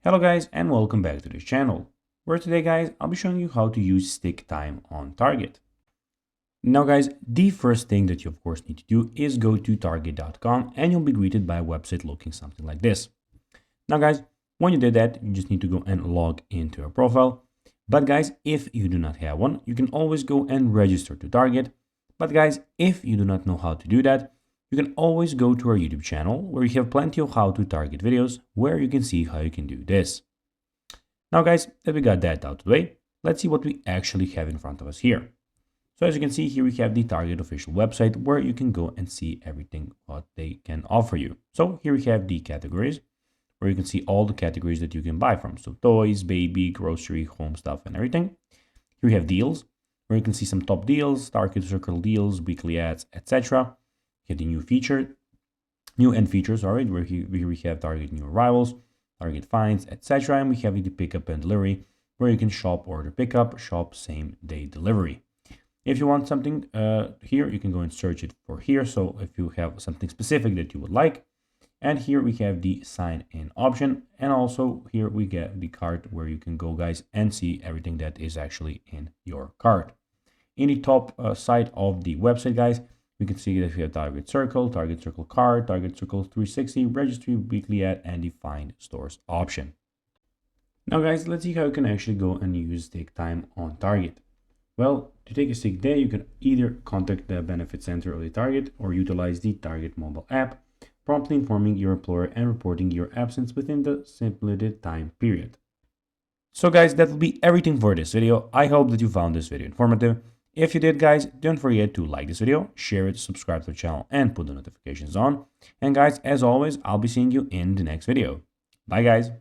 Hello guys and welcome back to this channel, where today guys I'll be showing you how to use stick time on target. Now guys, the first thing that you of course need to do is go to target.com and you'll be greeted by a website looking something like this. Now guys, when you did that, you just need to go and log into your profile. But guys, if you do not have one, you can always go and register to Target. But guys, if you do not know how to do that, you can always go to our YouTube channel where you have plenty of how to target videos where you can see how you can do this. Now guys, that we got that out of the way, let's see what we actually have in front of us here. So as you can see here, we have the Target official website where you can go and see everything what they can offer you. So here we have the categories where you can see all the categories that you can buy from. So toys, baby, grocery, home stuff and everything. Here we have deals where you can see some top deals, Target Circle deals, weekly ads, etc. Get the new end features, all right, where here we have Target new arrivals, Target finds, etc. And we have the pickup and delivery, where you can shop order pickup, shop same day delivery. If you want something here, you can go and search it for here. So if you have something specific that you would like, and here we have the sign in option. And also here we get the cart where you can go guys and see everything that is actually in your cart. In the top side of the website guys, we can see that we have Target Circle card, Target Circle 360, registry, weekly ad, and the find stores option. Now guys, let's see how you can actually go and use stick time on Target. Well, to take a sick day, you can either contact the benefit center of the Target or utilize the Target mobile app, promptly informing your employer and reporting your absence within the stipulated time period. So guys, that will be everything for this video. I hope that you found this video informative. If you did guys, don't forget to like this video, share it, subscribe to the channel and put the notifications on. And guys, as always, I'll be seeing you in the next video. Bye guys.